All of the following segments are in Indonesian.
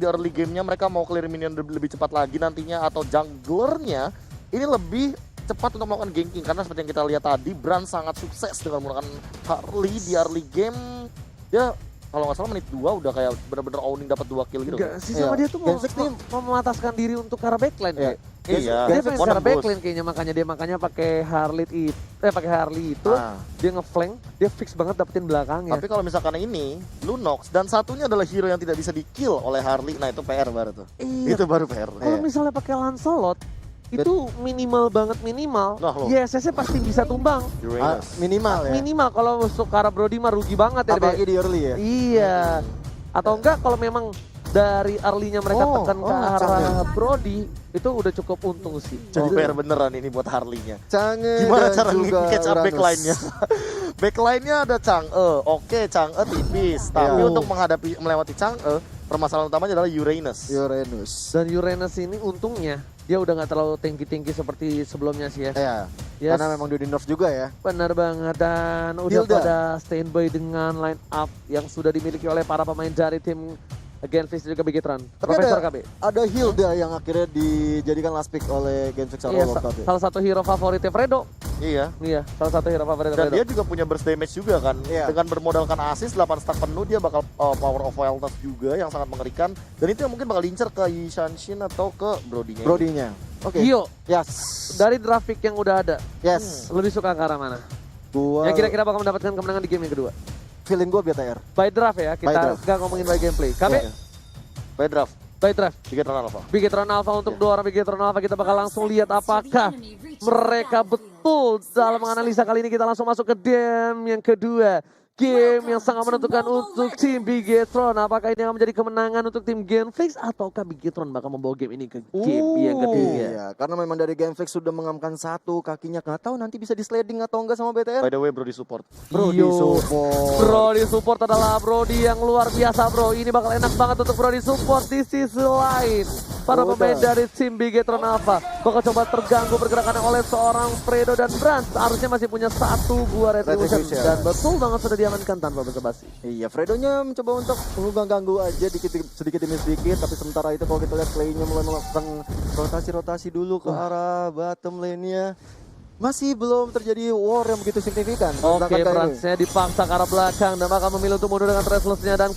di early gamenya mereka mau clear minion lebih cepat lagi nantinya, atau junglernya ini lebih cepat untuk melakukan ganking, karena seperti yang kita lihat tadi Brand sangat sukses dengan menggunakan Harley di early game. Dia kalau nggak salah menit 2 udah kayak bener-bener owning dapat 2 kill gitu. Enggak sih, sama dia tuh mau memataskan diri untuk ke arah backline kayak. Iya, Dia pengen ke arah nembus. backline kayaknya, makanya pakai Harley itu dia ngeflank, dia fix banget dapetin belakangnya. Tapi kalau misalkan ini Lunox dan satunya adalah hero yang tidak bisa di-kill oleh Harley, nah itu PR baru tuh. Iya. Itu baru PR. Kalau misalnya pakai Lancelot itu minimal banget minimal. Nah, loh. YSS-nya pasti bisa tumbang. Minimal ya. Minimal kalau masuk ke arah Brody mah rugi banget ya. Apalagi di early ya. Iya. Atau enggak kalau memang dari early-nya mereka tekan ke arah Brody itu udah cukup untung sih. Jadi PR beneran ini buat Harley-nya. Chang'e Gimana dan cara juga catch up Uranus. backline-nya? Backline-nya ada Chang'e. Oke, Chang'e tipis, tapi untuk melewati Chang'e, permasalahan utamanya adalah Uranus. Dan Uranus ini untungnya dia udah nggak terlalu tinggi-tinggi seperti sebelumnya sih ya. Iya. Yes. Karena memang dia di nerf juga ya. Benar banget, dan udah Hilda. pada standby dengan line up yang sudah dimiliki oleh para pemain dari tim Genflix dan juga Bigetron. Tapi Profesor KB. ada Hilda yang akhirnya dijadikan last pick oleh Genflix Iya, World Cup ya. salah satu hero favoritnya Fredo. Iya. Iya, salah satu hero favoritnya Dan Fredo. dia juga punya burst damage juga kan. Iya. Dengan bermodalkan assist 8 stack penuh, dia bakal power of wildness juga yang sangat mengerikan. Dan itu yang mungkin bakal lincer ke Yishanshin atau ke Brody-nya. Brody-nya. Oke. Gio, Yes. dari draft pick yang udah ada, Yes. lebih suka ke arah mana? Gua Yang kira-kira bakal mendapatkan kemenangan di game yang kedua? feeling gua BTR. By draft ya, By kita draft. nggak ngomongin by gameplay. KB, Iya. By draft, by draft. Bigetron Alpha. Bigetron Alpha untuk dua orang Bigetron Alpha, kita bakal langsung lihat apakah mereka betul dalam menganalisa. Kali ini kita langsung masuk ke game yang kedua. Game yang sangat menentukan untuk tim Bigetron. Apakah ini akan menjadi kemenangan untuk tim Genflix ataukah Bigetron bakal membawa game ini ke game yang ketiga? Iya, karena memang dari Genflix sudah mengamankan satu kakinya, nggak tahu nanti bisa di sliding atau enggak sama BTR. By the way, Brody support. Brody Yo. support. Brody support adalah Brody yang luar biasa bro. Ini bakal enak banget untuk Brody support. Di sisi lain, para Udah. pemain dari tim Bigetron Alpha bakal coba terganggu pergerakannya oleh seorang Fredo dan Brand. Harusnya masih punya satu buah retribution. Retribution. Dan betul banget sudah diamankan tanpa basa-basi. Iya, Fredonya mencoba untuk mengganggu aja sedikit demi sedikit, tapi sementara itu kalau kita lihat Clay-nya mulai melakukan rotasi-rotasi dulu ke arah bottom lane-nya. Masih belum terjadi war yang begitu signifikan. Oke, Sedangkan kali ini- Brandsnya dipaksa ke arah belakang dan bakal memilih untuk mundur dengan Restless-nya, dan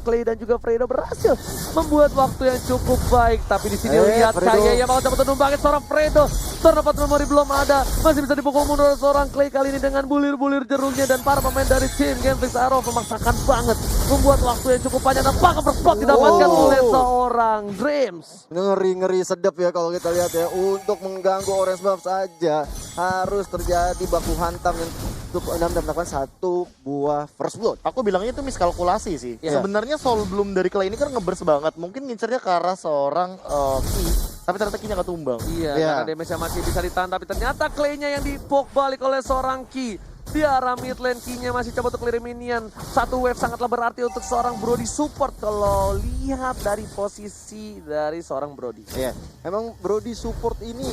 Clay dan juga Fredo berhasil membuat waktu yang cukup baik. Tapi di sini lihat Fredo. Kaya yang bakal coba numbangin seorang Fredo. Terdapat memori belum ada, masih bisa dipukul mundur oleh seorang Clay kali ini dengan bulir-bulir jerungnya, dan para pemain dari tim Genflix Arrow memaksakan banget membuat waktu yang cukup panjang dan bakal berspot didapatkan oleh seorang Dreams. Ngeri-ngeri sedap ya kalau kita lihat ya. Untuk mengganggu Orange Buff saja harus terjadi baku hantam yang cukup dan mendapatkan satu buah first blood. Aku bilangnya itu miskalkulasi sih. Iya. Sebenarnya soul bloom dari Clay ini kan ngeburst banget. Mungkin ngincernya ke arah seorang Ki, tapi ternyata Ki-nya nggak tumbang. Iya, Iya. karena damage-nya masih bisa ditahan, tapi ternyata Clay-nya yang dipok balik oleh seorang Ki. Di arah mid lane, Ki-nya masih coba untuk clear minion. Satu wave sangatlah berarti untuk seorang Brody support kalau lihat dari posisi dari seorang Brody. Iya, emang Brody support ini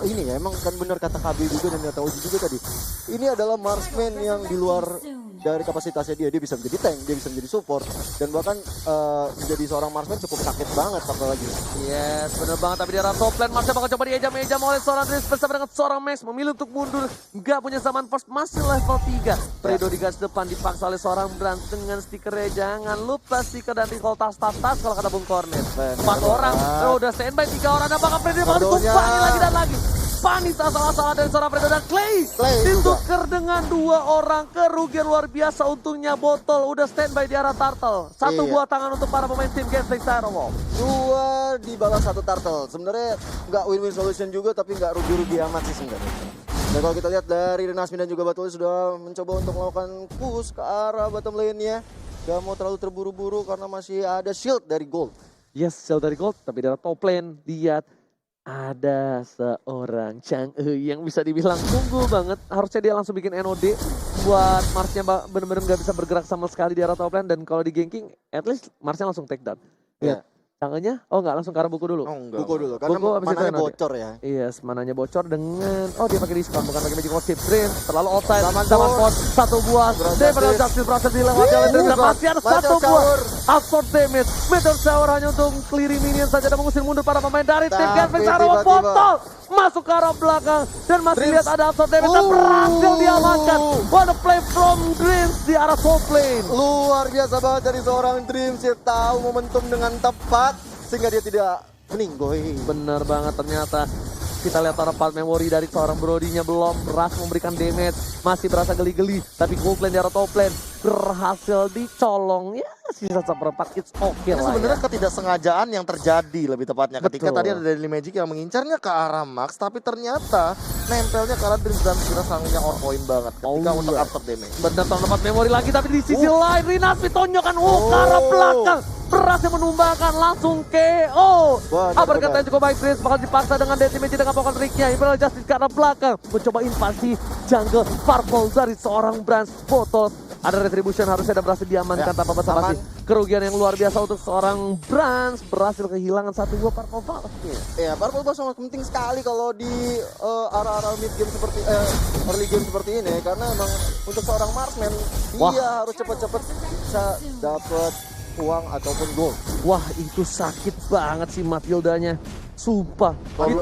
ini ya, emang kan benar kata KB juga dan kata Oji juga tadi. Ini adalah marksman yang di luar dari kapasitasnya dia bisa menjadi tank, dia bisa menjadi support, dan bahkan menjadi seorang marksman cukup sakit banget apalagi. Yes, bener banget, tapi di arah top lane Marsha bakal coba diejam-ejam oleh seorang Dreams bersama dengan seorang Max, memilih untuk mundur, nggak punya zaman first, masih level 3. Fredo di garis depan dipaksa oleh seorang Brand dengan stikernya, jangan lupa stiker dan recall tas kalau kata Bung Cornet. 4 orang, udah standby 3 orang, apakah Fredo bakal dikumpangin lagi dan lagi. Panis asal-asalan dari seorang Fredo dan Clay ditukar dengan 2 orang, kerugian luar biasa. Untungnya botol udah standby di arah turtle. Satu Iya. buah tangan untuk para pemain tim Genflix Aerowolf. 2 dibalas 1 turtle. Sebenarnya nggak win-win solution juga, tapi nggak rugi-rugi amat sih sebenarnya. Dan kalau kita lihat dari Renasmi dan juga Batul sudah mencoba untuk melakukan push ke arah bottom lane-nya. Gak mau terlalu terburu-buru karena masih ada shield dari Gold. Yes, sel dari Gold, tapi dari top lane lihat ada seorang Chang'e yang bisa dibilang tunggu banget. Harusnya dia langsung bikin NOD buat Marsnya bener-bener gak bisa bergerak sama sekali di arah top lane, dan kalau di ganking at least Marsnya langsung take down. Iya. Tangannya? Oh enggak, langsung ke arah buku dulu. Oh enggak. Buku dulu karena Buku abis itu mananya nanti. bocor ya. Iya, mananya bocor dengan dia pakai diskon bukan pakai magic chip Dream. Terlalu outside. Zaman Zaman Force. pos satu buah. Daripada Justice berhasil dilewati oleh Dream dan masih ada Meteor satu buah. Shower. Absorb damage. Meteor Shower hanya untuk clear minion saja dan mengusir mundur para pemain dari tim Tapi Canvas Arrow tiba-tiba- botol masuk ke arah belakang dan masih Dreams. lihat ada absorb damage dan berhasil diamankan. What a play from Dreams di arah top lane. Luar biasa banget dari seorang Dreams, dia tahu momentum dengan tepat sehingga dia tidak meninggoy. Bener banget ternyata. Kita lihat para part memory dari seorang Brodinya belum berhasil memberikan damage. Masih berasa geli-geli. Tapi gold lane di arah top lane berhasil dicolong. Ya sisa seperempat it's okay Ini lah sebenarnya ya. ketidaksengajaan yang terjadi lebih tepatnya ketika Betul. tadi ada Daily Magic yang mengincarnya ke arah Max, tapi ternyata nempelnya ke arah Dreams dan kira sangatnya on point banget ketika untuk iya. absorb damage. Bener tempat memori lagi tapi di sisi lain Rinasmi tonjokan ke arah belakang. Berhasil menumbangkan langsung KO. Benar, Uppercut benar. yang cukup baik Dreams bakal dipaksa dengan Detimage dengan pokok triknya. Imperial Justice ke arah belakang. Mencoba invasi jungle purple dari seorang Brands Botol. Ada retribution harusnya ada berhasil diamankan Ya, tanpa basa-basi. aman. Kerugian yang luar biasa untuk seorang Brands. Berhasil kehilangan satu buah purple valve-nya. Ya, Purple Ball sangat penting sekali kalau di arah-arah mid game seperti early game seperti ini karena emang untuk seorang marksman Wah. dia harus cepat-cepat bisa dapat uang ataupun gold. Wah itu sakit banget sih Matildanya. Sumpah.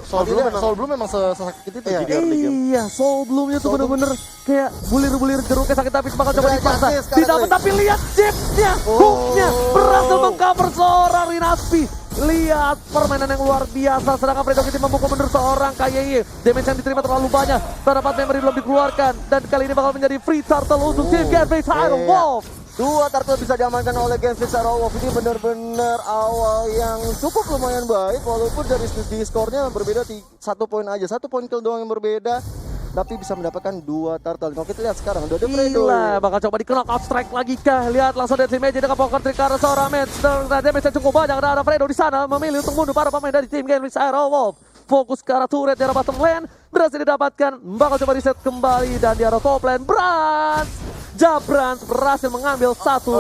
Soul Blue memang sesakit itu Iya. di early game. Iya, Soul Bloom-nya tuh Soul Bloom. bener-bener kayak bulir-bulir jeruknya sakit tapi bakal coba Udah, dipaksa. Justice sekarang Didapat nih. tapi lihat chipnya, hooknya berhasil mengcover seorang Rinaspi. Lihat permainan yang luar biasa. Sedangkan Fredo Kitty memukul mundur seorang KYY. Damage yang diterima terlalu banyak. Terdapat memory belum dikeluarkan dan kali ini bakal menjadi free turtle untuk tim Canvas Iron iya. Wolf. Dua turtle bisa diamankan oleh Genflix Arrow Wolf. Ini benar-benar awal yang cukup lumayan baik walaupun dari segi skornya berbeda 1 poin aja. 1 poin kill doang yang berbeda tapi bisa mendapatkan 2 turtle. Kalau kita lihat sekarang udah ada Fredo. Gila, bakal coba di knock strike lagi kah? Lihat langsung dari tim Magic dengan poker trick ke arah seorang match. Damage cukup banyak. Ada Fredo di sana memilih untuk mundur para pemain dari tim Genflix Arrow Wolf. Fokus ke arah turret di arah bottom lane. Berhasil didapatkan. Bakal coba reset kembali dan di arah top lane. Jabrans berhasil mengambil satu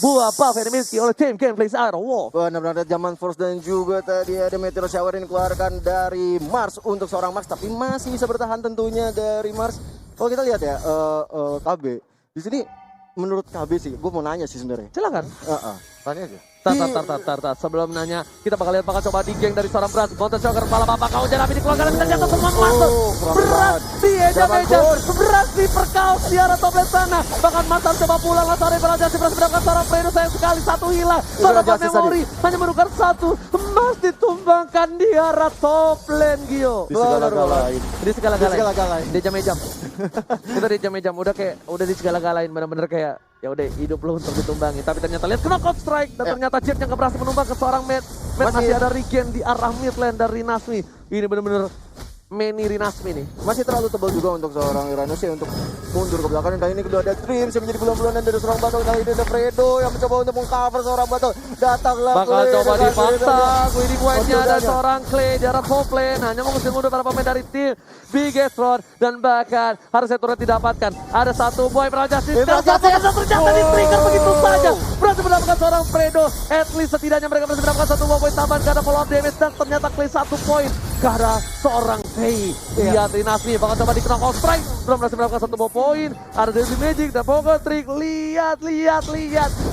buah buff yang dimiliki oleh tim Gameplay Iron Wolf. Benar-benar zaman Force dan juga tadi ada Meteor Shower yang dikeluarkan dari Mars untuk seorang Mars tapi masih bisa bertahan tentunya dari Mars. Kalau kita lihat ya KB di sini menurut KB sih, gue mau nanya sih sebenarnya. Silakan. Tanya aja. Tar. Sebelum nanya, kita bakal lihat bakal coba di geng dari seorang Brans. Mountain Shocker kepala bapak kau jangan dikeluarkan dan ternyata semua masuk. Berat di eja-eja. Berat di perkaus di arah top lane sana. Bahkan Matar coba pulang langsung dari Belajar. Berhasil mendapatkan seorang Fredo sayang sekali satu hilang. Seorang memori hanya menukar satu. Emas ditumbangkan di arah top lane Gio. Di segala-galain. Di segala-galain. Segala-galain. Di jam-jam. Kita di jam-jam udah di segala-galain bener-bener kayak ya udah hidup lu untuk ditumbangi tapi ternyata lihat knockout strike dan ternyata Chip yang berhasil menumbang ke seorang Matt masih ada regen di arah mid lane dari Rinasmi. Ini bener-bener Many Rinasmi nih. Masih terlalu tebal juga untuk seorang Uranus ya untuk mundur ke belakang. Dan kali ini kedua ada Dreams yang menjadi bulan-bulanan dari seorang Battle. Kali ini ada Fredo yang mencoba untuk mengcover seorang Battle. Datanglah Bakal Clay coba dengan dipaksa. Winning white-nya ada Ododanya. seorang Clay jarak top lane. Hanya mengusir mundur para pemain dari tim Bigetron. Dan bahkan harusnya turret didapatkan. Ada satu boy Prajurit. Dan ternyata di trigger begitu saja. Berhasil mendapatkan seorang Fredo. At least setidaknya mereka berhasil mendapatkan satu poin tambahan karena follow up damage. Dan ternyata Clay 1 poin. Karena seorang Clay. Lihat Rinasmi bakal coba di knockout strike. Belum berhasil mendapatkan satu poin. Ada Daisy Magic dan Poker Trick. Lihat.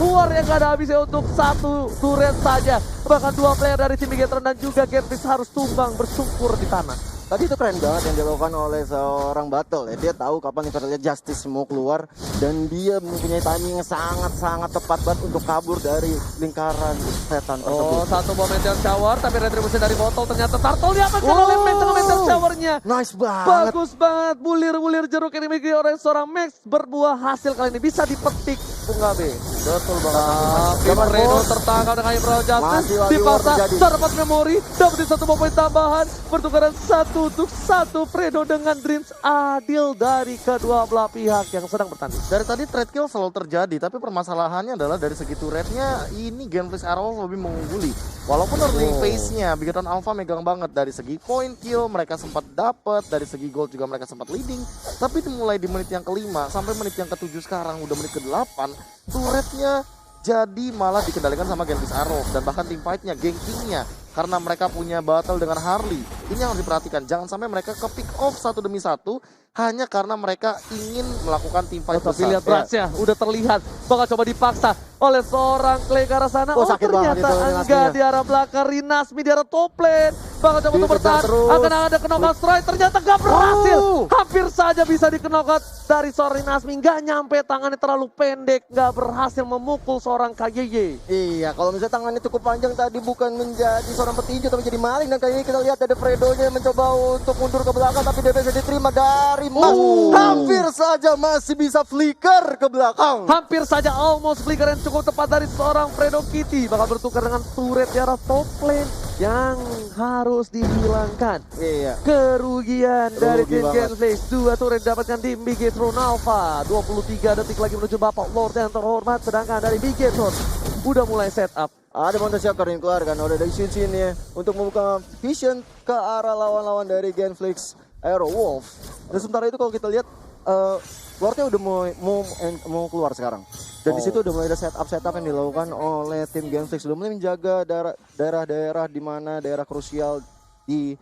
War yang gak ada habisnya untuk satu turret saja. Bahkan 2 player dari tim Bigetron dan juga Getfish harus tumbang bersungkur di tanah. Tadi itu keren banget yang dilakukan oleh seorang Battle ya. Dia tahu kapan Imperial Justice mau keluar dan dia mempunyai timing yang sangat-sangat tepat banget untuk kabur dari lingkaran setan tersebut. Oh, satu bom meteor shower tapi retribusi dari botol ternyata Turtle diamankan oleh dengan meteor showernya. Nice banget. Bagus banget, bulir-bulir jeruk yang dimiliki oleh seorang Max berbuah hasil kali ini bisa dipetik Bung Gabe. Betul banget. Tapi Zaman Fredo Force. tertangkap dengan Imperial Masih Justice lagi war dipaksa terjadi. terdapat memori dapetin satu poin tambahan pertukaran 1-1 Fredo dengan Dreams adil dari kedua belah pihak yang sedang bertanding. Dari tadi trade kill selalu terjadi, tapi permasalahannya adalah dari segi turretnya ini Gameplay Arrow lebih mengungguli. Walaupun early phase-nya Bigetron Alpha megang banget dari segi point kill mereka sempat dapat, dari segi gold juga mereka sempat leading. Tapi mulai di menit yang kelima sampai menit yang ke-7 sekarang udah menit ke-8, turretnya jadi malah dikendalikan sama Genghis Arrow dan bahkan tim fight-nya, gankingnya karena mereka punya battle dengan Harley. Ini yang harus diperhatikan, jangan sampai mereka ke pick off satu demi satu hanya karena mereka ingin melakukan tim fight Tapi besar. lihat Bratsnya, udah terlihat bakal coba dipaksa oleh seorang Clay ke arah sana. Oh, sakit banget ternyata itu Rinasminya. enggak di arah belakang. Rinasmi di arah top lane. Bakal coba untuk Dikejar bertahan. terus. Akan ada knockout strike. Ternyata gak berhasil. Oh. Hampir saja bisa di knockout dari seorang Rinasmi. Gak nyampe, tangannya terlalu pendek. Gak berhasil memukul seorang KYY. Iya, kalau misalnya tangannya cukup panjang tadi bukan menjadi seorang petinju tapi jadi maling, dan kali ini kita lihat ada Fredo-nya yang mencoba untuk mundur ke belakang tapi DPS diterima dari Mas. Hampir saja masih bisa flicker ke belakang. Hampir saja almost flicker yang cukup tepat dari seorang Fredo Kitty. Bakal bertukar dengan turret di arah top lane yang harus dihilangkan. Iya. Kerugian dari tim banget. Genflix. 2 turret didapatkan tim Bigetron Alpha. 23 detik lagi menuju Bapak Lord yang terhormat. Sedangkan dari Bigetron udah mulai setup. Ada Monte Shaker yang keluar kan, udah dari sini untuk membuka vision ke arah lawan-lawan dari Genflix Aero Wolf. Dan sementara itu kalau kita lihat Lordnya udah mau keluar sekarang. Dan di situ udah mulai ada setup yang dilakukan oleh tim Genflix, udah mulai menjaga daerah-daerah di mana daerah krusial di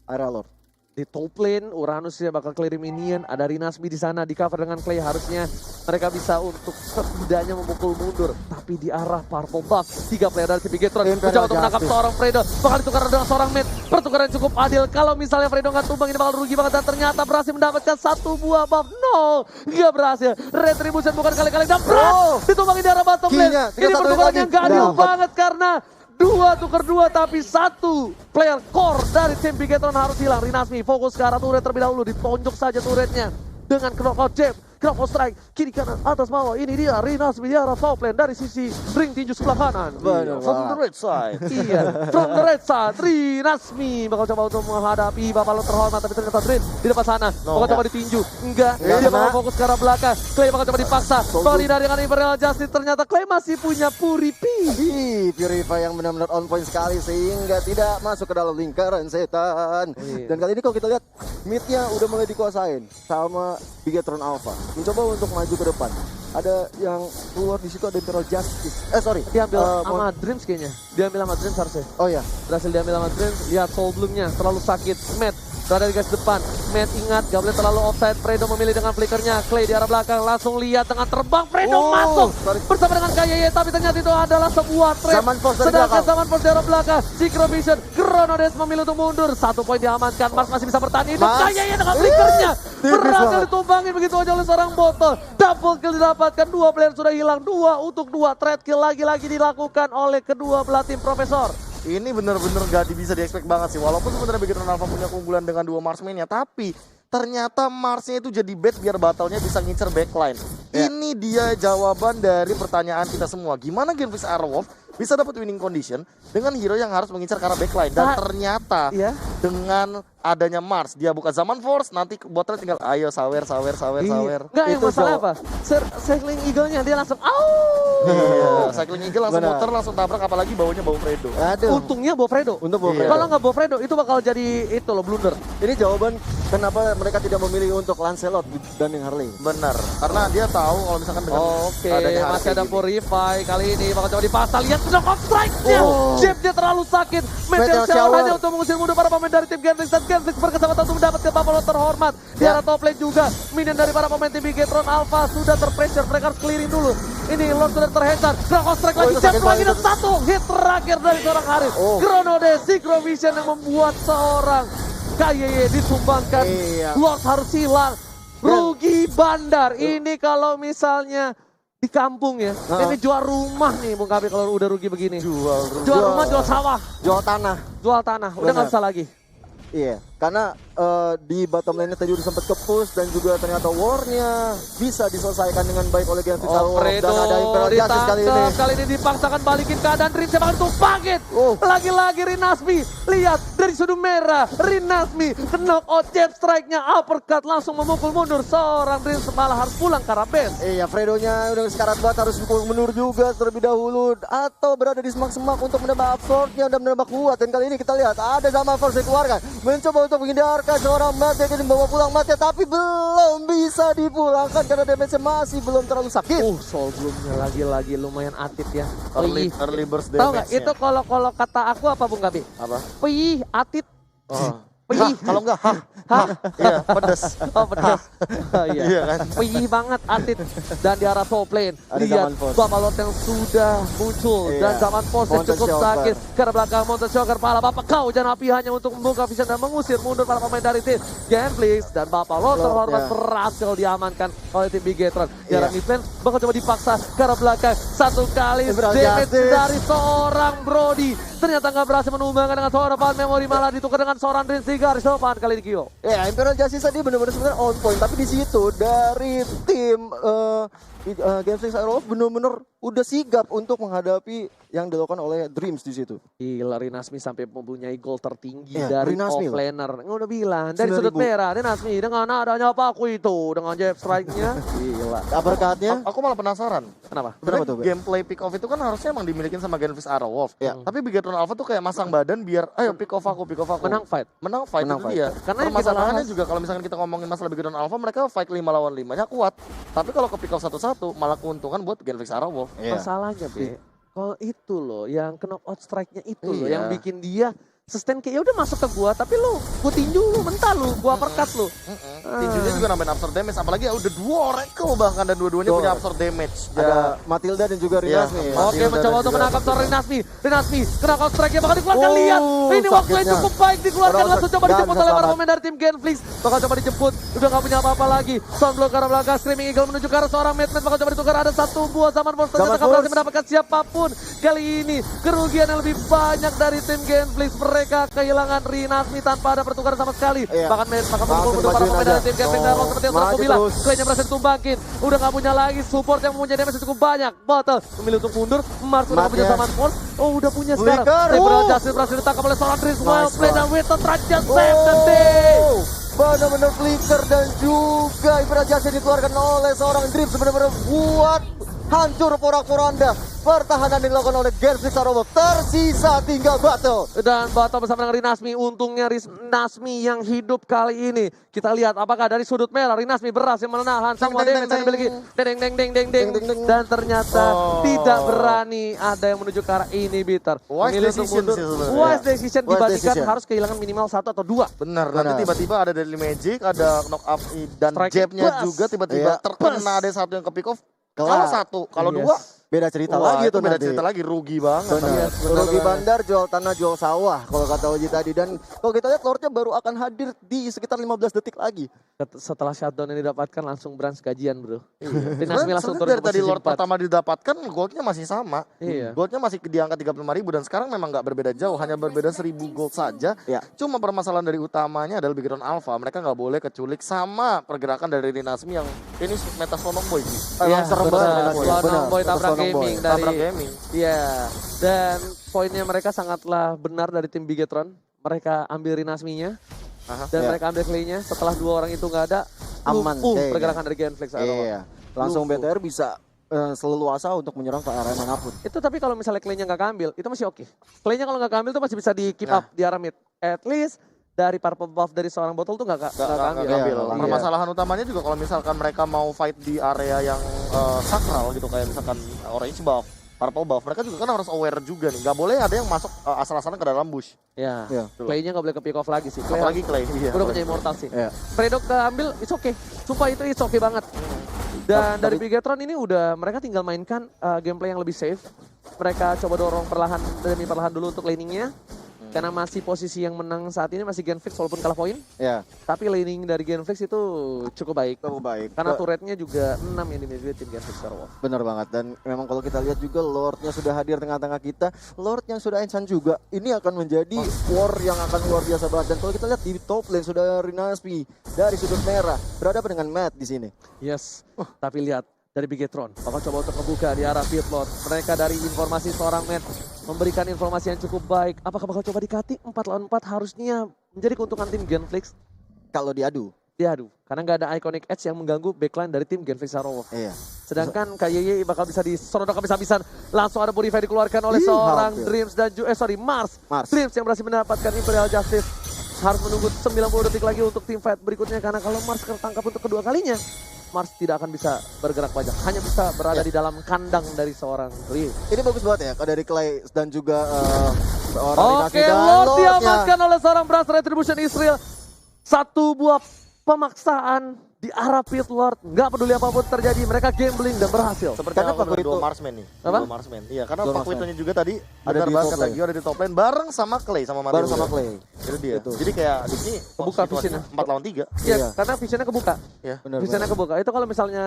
area Lord. Di top lane, Uranus ya bakal clear minion. Ada Rinasmi di sana, di cover dengan Clay. Harusnya mereka bisa untuk setidaknya memukul mundur. Tapi di arah purple buff, 3 player dari tim Bigetron mencoba untuk menangkap seorang Fredo. Bakal ditukar dengan seorang mid. Pertukaran cukup adil. Kalau misalnya Fredo nggak tumbang, ini bakal rugi banget. Dan ternyata berhasil mendapatkan 1 buah buff. No, nggak berhasil. Retribution bukan kali-kali. Dan ditumbangin di arah bottom lane. Kinya, Ini 3-1 pertukaran lagi. yang nggak adil Dapat. banget karena 2 tukar 2 tapi 1 player core dari tim Bigetron harus hilang. Rinasmi fokus ke arah turret terlebih dahulu, ditonjok saja turretnya dengan knockout jab, knockout strike, kiri kanan atas bawah. Ini dia Rinasmi di arah top lane dari sisi ring tinju sebelah kanan. Benar From banget. the red side. Iya, from the red side, Rinasmi bakal coba untuk menghadapi Bapak Lo terhormat, tapi ternyata Drin di depan sana, bakal coba ditinju. Enggak, dia bakal fokus ke arah belakang. Clay bakal coba dipaksa, bakal dihindari dengan Imperial Justice. Ternyata Clay masih punya Puripi. Purify yang benar-benar on point sekali sehingga tidak masuk ke dalam lingkaran setan. Iya. Dan kali ini kalau kita lihat midnya udah mulai dikuasain sama Bigetron Alpha. Mencoba untuk maju ke depan. Ada yang keluar di situ, ada Imperial Justice. Sorry. Diambil Eh, sama Dreams kayaknya. Diambil sama Dreams harusnya. Oh ya. Berhasil diambil sama Dreams. Lihat Soul Bloom-nya terlalu sakit. Matt berada di garis depan. Matt ingat gak boleh terlalu offside. Fredo memilih dengan flickernya. Clay di arah belakang langsung lihat dengan terbang. Fredo masuk sorry. bersama dengan KYY. Tapi ternyata itu adalah sebuah trap. Zaman Force dari Sedangkan belakang. Zaman Force di arah belakang. Synchro Vision. Chronodes memilih untuk mundur. 1 poin diamankan. Mars masih bisa bertahan hidup. Mas. KYY dengan flickernya. Tipis Berhasil banget. ditumbangin begitu aja oleh seorang botol. Double kill didapatkan. 2 player sudah hilang. 2 untuk 2. Trade kill lagi-lagi dilakukan oleh kedua belah tim Profesor. Ini bener-bener gak bisa di-expect banget sih. Walaupun sebenarnya Bigetron Alpha punya keunggulan dengan 2 marksman-nya, tapi ternyata Marsnya itu jadi bait biar battle-nya bisa ngincer backline. Ya. Ini dia jawaban dari pertanyaan kita semua. Gimana Genghis Arrow bisa dapat winning condition dengan hero yang harus mengincar ke arah backline. Dan ternyata Iya. dengan adanya Mars, dia buka Zaman Force, nanti botnya tinggal ayo sawer. Enggak, yang Itu masalah jauh. apa? Cycling Eagle-nya dia langsung Iya, Cycling Eagle langsung Benar. muter, langsung tabrak, apalagi baunya bau Fredo. Aduh. Untungnya bawa Fredo. Untuk bawa Iya. Fredo. Kalau nggak bawa Fredo itu bakal jadi itu loh blunder. Ini jawaban kenapa mereka tidak memilih untuk Lancelot dibanding Harley. Benar, karena dia tahu kalau misalkan dengan Oke, adanya masih Harley ada gini. Purify kali ini bakal coba dipasang. Lihat knockout strike-nya. Oh. Jab dia terlalu sakit. Meteor Meteor Shower Shower. hanya untuk mengusir mundur para pemain dari tim Genflix. Dan Genflix berkesempatan untuk mendapatkan Buffalo terhormat. Di Ya. arah top lane juga. Minion dari para pemain tim Bigetron Alpha sudah terpressure. Mereka harus clearing dulu. Ini Lord sudah terhentar. Knockout strike lagi. itu Jab sakit lagi banget dan itu. 1 hit terakhir dari seorang Haris. Oh. Chronodes, Synchro Vision yang membuat seorang KYY ditumbangkan. Iya. Lord harus hilang. Rugi bandar. Ini kalau misalnya di kampung ya. Ini jual rumah nih Bung Kapi kalau udah rugi begini. Jual rumah, jual sawah, Jual tanah. jual tanah. Udah nggak Benar. bisa lagi. Iya, karena di bottom lane tadi udah sempat ke-push dan juga ternyata war-nya bisa diselesaikan dengan baik oleh Genflix Arrow Fredo dan ada Imperial Justice kali ini. ditangkap. Kali ini dipaksakan balikin keadaan Dream. Siapa itu paket. Oh. Lagi-lagi Rinasmi. Lihat dari sudut merah. Rinasmi knock out jab strike-nya. Uppercut langsung memukul mundur. Seorang Dream malah harus pulang ke arah base. Iya, Fredo-nya udah sekarat banget, harus mundur juga terlebih dahulu atau berada di semak-semak untuk menambah absorb-nya dan menambah kuat. Dan kali ini kita lihat ada Zaman Force dikeluarkan, mencoba untuk untuk menghindarkan seorang Matt yang membawa pulang Matt tapi belum bisa dipulangkan karena damage masih belum terlalu sakit. Soul Bloom-nya lagi-lagi lumayan atit ya. Early burst Tahu nggak damage-nya. itu kalau kata aku apa Bung Gabi? Apa? Pih, atit. Oh. Pih. Kalau enggak, Hah? iya, pedes. Oh pedas. Iya. Iya kan? Pih banget atit. Dan di arah top lane. Ada Lihat Zaman Force. Bapak Lord yang sudah muncul. Iya. Dan Zaman Force yang Mountain cukup Shocker. sakit. Karena belakang Mountain Shocker pala Bapak kau jangan api hanya untuk membuka vision dan mengusir mundur para pemain dari tim Genflix. Dan Bapak Lord terhormat ya. berhasil diamankan oleh tim Bigetron. Di Iya. arah mid lane bakal coba dipaksa ke arah belakang. Satu kali Emerald damage Justice. dari seorang Brody. Ternyata nggak berhasil menumbangkan dengan seorang Pan Memory, malah ditukar dengan seorang Dream di garis depan kali ini Kyo. Ya, Imperial Justice tadi benar-benar sebenarnya on point, tapi di situ dari tim Genflix Aerolf benar-benar udah sigap untuk menghadapi yang dilakukan oleh Dreams di situ. Gila, Rinasmi sampai mempunyai gol tertinggi Iya, dari Rinasmi loh. offlaner. Nggak udah bilang, dari 9.000. sudut merah, Rinasmi dengan adanya Paku itu, dengan jab strike-nya. Gila. Uppercut-nya Aku malah penasaran. Kenapa? Kenapa Sebenarnya tuh, Be? gameplay pick off itu kan harusnya emang dimilikin sama Genflix Aerowolf. Ya. Tapi Bigetron Alpha tuh kayak masang badan biar ayo pick off aku. Menang fight. Menang fight Menang itu fight. dia. Karena yang kita Permasalahannya bahas- juga kalau misalkan kita ngomongin masalah Bigetron Alpha, mereka fight 5 lawan 5-nya kuat. Tapi kalau ke pick off 1-1 malah keuntungan buat Genflix Aerowolf. Iya. Masalahnya, Be, kalau itu loh, yang knock out strike-nya itu loh, Iya. yang bikin dia sustain kayak ya udah masuk ke gua, tapi lu gua tinju lu, mental lu, gua uppercut lu. Tinjunya juga nambahin absorb damage, apalagi ya udah 2 Oracle bahkan dan dua-duanya Betul. punya absorb damage. Ada Matilda dan juga Iya. Rinas nih. Matilda Oke, mencoba dan untuk juga menangkap seorang Rinasmi. Rinasmi, kena counter strike-nya bakal dikeluarkan. Oh, Lihat, ini waktu yang sakitnya. cukup baik dikeluarkan. Orang Langsung coba nggak dijemput bisa oleh para selamat. pemain dari tim Genflix. Bakal coba dijemput, udah gak punya apa-apa lagi. Soundblock ke arah belakang, Screaming Eagle menuju ke arah seorang Madman. Bakal coba ditukar, ada satu buah Zaman Force. Ternyata Zaman gak berhasil Force. mendapatkan siapapun. Kali ini, kerugian yang lebih banyak dari tim Genflix. Mereka kehilangan Rinasmi tanpa ada pertukaran sama sekali. Iya. Bahkan Langsung untuk para dimajuin pemain aja. dari tim Genflix. Dan Oh, seperti yang telah aku maju bilang, terus. Clay-nya berhasil ditumbangkin. Udah gak punya lagi support yang mempunyai damage yang cukup banyak. Bottle memilih untuk mundur. Mars udah gak punya Matnya. Zaman Force. Oh, udah punya sekarang. Flicker. Emerald Oh. Justice berhasil ditangkap oleh seorang Chris Well Nice play one. dan Winston just save the day. Oh, benar-benar flicker dan juga Imperial Justice dikeluarkan oleh seorang Dreams benar-benar buat hancur porak-poranda. Pertahanan yang dilakukan oleh Genflix Aerolf. Tersisa tinggal Battle. Dan Bato bersama dengan Rinasmi. Untungnya Rinasmi yang hidup kali ini. Kita lihat apakah dari sudut merah Rinasmi berhasil menahan semua Deng, deng, damage yang deng, dimiliki. Deng, deng, deng, deng, deng, deng. Deng, deng, deng. Dan ternyata Oh. tidak berani ada yang menuju ke arah inhibitor. Wise Memilih untuk decision mundur. sih sebenarnya. Wise decision Wise dibandingkan decision. harus kehilangan minimal 1 atau 2. Benar, Benar. nanti tiba-tiba ada dari Magic, ada knock up dan Strike jabnya plus. juga tiba-tiba Iya. terkena ada satu yang ke pick off. Kelar. Kalau satu, kalau Yes. dua, Beda cerita wah, lagi itu tuh beda nanti. cerita lagi, rugi banget. Benar. Yes, benar, Rugi benar. bandar, jual tanah, jual sawah. Kalau kata Oji tadi. Dan kalau kita lihat Lordnya baru akan hadir di sekitar 15 detik lagi. Setelah shutdown yang didapatkan langsung Brands gajian bro. Rinasmi Sebenarnya langsung sebenarnya turun dari ke tadi posisi Lord 4. pertama didapatkan, goldnya masih sama. Iya. Goldnya masih di angka 35.000 dan sekarang memang nggak berbeda jauh, hanya berbeda 1.000 gold saja. Ya. Cuma permasalahan dari utamanya adalah Bigetron Alpha, mereka nggak boleh keculik sama pergerakan dari Rinasmi yang ini meta Sonong Boy sih. Emang serem benar. banget. Slonong Benar, Boy tabrak Slonong Boy. gaming dari Tabrak gaming. Iya. Dan poinnya mereka sangatlah benar dari tim Bigetron. Mereka ambil Rinasminya Aha. dan Iya. mereka ambil Clay-nya. Setelah 2 orang itu nggak ada, Aman kayaknya. pergerakan dari Genflix. Iya. Langsung Lumpuh. BTR bisa seleluasa untuk menyerang ke area manapun. Itu tapi kalau misalnya Clay-nya nggak keambil, itu masih oke. Clay-nya kalau nggak keambil tuh masih bisa di keep Nah. up di arah mid. At least dari purple buff dari seorang botol tuh nggak keambil. Ngambil. Iya. Permasalahan utamanya juga kalau misalkan mereka mau fight di area yang sakral gitu, kayak misalkan orange buff, purple buff, mereka juga kan harus aware juga nih. Nggak boleh ada yang masuk asal-asalan ke dalam bush. Ya. Iya. Clay-nya nggak boleh ke pick off lagi sih. Clay Apalagi Clay. Iya. udah punya immortal sih. Iya. Predok keambil, it's okay. Sumpah itu it's okay banget. Dan dari Bigetron ini udah mereka tinggal mainkan gameplay yang lebih safe. Mereka coba dorong perlahan demi perlahan dulu untuk laningnya. Karena masih posisi yang menang saat ini masih Genflix walaupun kalah poin. Ya, Tapi laning dari Genflix itu cukup baik. cukup baik. Karena turretnya juga 6 yang dimiliki tim Genflix Aerowolf. Benar banget, dan memang kalau kita lihat juga Lordnya sudah hadir tengah-tengah kita, Lord yang sudah enchant juga, ini akan menjadi war yang akan luar biasa banget. Dan kalau kita lihat di top lane sudah Rinasmi dari sudut merah berhadapan dengan Matt di sini. Yes, tapi lihat dari Bigetron, bakal coba untuk membuka di arah pit lord. Mereka dari informasi seorang Matt memberikan informasi yang cukup baik. Apakah bakal coba dikati 4 lawan 4 harusnya menjadi keuntungan tim Genflix? Kalau diadu, Diadu, karena nggak ada iconic edge yang mengganggu backline dari tim Genflix Aerowolf. iya. Sedangkan KYY bakal bisa diserodok habis-habisan. Langsung ada Purify dikeluarkan oleh Ih, seorang hampir. Dreams dan Mars. Mars. Dreams yang berhasil mendapatkan Imperial Justice. harus menunggu 90 detik lagi untuk tim fight berikutnya. Karena kalau Mars tertangkap untuk kedua kalinya, Mars tidak akan bisa bergerak banyak. Hanya bisa berada di dalam kandang dari seorang Lee. Ini bagus banget ya, dari Clay dan juga orang Oke, Lord diamankan oleh seorang Brass Retribution Israel. Satu buah pemaksaan di arah Pit Lord. Nggak peduli apapun terjadi, mereka gambling dan berhasil. Sepertinya Karena aku Pakuito- dua marksman nih. Apa? Dua marksman. Iya, karena Dua Pakuitonya juga tadi Ada benar di banget top kata lane. Gio ada di top lane bareng sama Clay sama Mateo. baru sama Clay. Itu dia. Betul. Jadi kayak di sini Kebuka situasinya visionnya. 4 lawan 3. Iya, Iya. karena visionnya kebuka. Ya. Benar. Visionnya kebuka. Itu kalau misalnya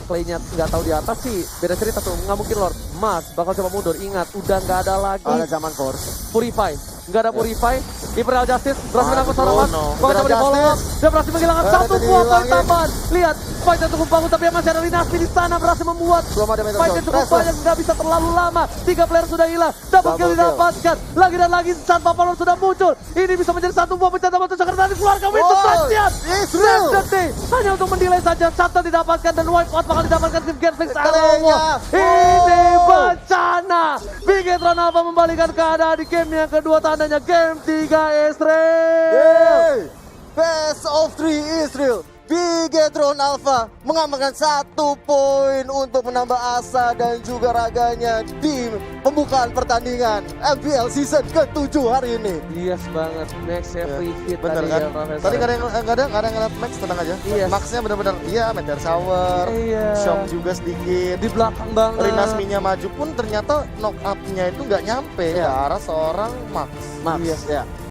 Clay-nya nggak tahu di atas sih beda cerita tuh. Nggak mungkin Lord. Mars bakal coba mundur. Ingat, udah nggak ada lagi Ada zaman Force. Purify. Nggak ada Purify. Imperial Justice berhasil menangkap seorang Mars. no. Kalau coba di Imperial follow up, Justice. dia berhasil menghilangkan Ada satu di buah poin langit. tambahan. Lihat, fight yang cukup bagus tapi masih ada Linaspi di sana berhasil membuat Belum ada Metal fight Zone. yang cukup Press, banyak, nggak bisa terlalu lama. 3 player sudah hilang, double kill Double kill. didapatkan. Lagi dan lagi saat Papalon sudah muncul. Ini bisa menjadi satu buah pencet batu sekarang dari keluarga Winter Oh, Sanchez. Israel. Save the day. Hanya untuk mendelay saja, shuttle didapatkan dan wipe out bakal didapatkan tim Genflix Kelenya. Ini bencana. Bigetron Alpha membalikan keadaan di game yang kedua, tandanya game 3 Israel. Hey, best of 3 Israel. Bigetron Alpha mengamankan 1 poin untuk menambah asa dan juga raganya di pembukaan pertandingan MPL season ke-7 hari ini. Yes banget, Max every hit Bener tadi kan? ya, Profesor. Tadi nggak ada yang ngeliat Max, tenang aja. Iya. Maxnya benar-benar iya Meteor Shower. Iya. Shock juga sedikit. Di belakang banget. Rinasminya maju pun ternyata knock up-nya itu nggak nyampe ke Iya. arah seorang Max. Max, Iya. ya.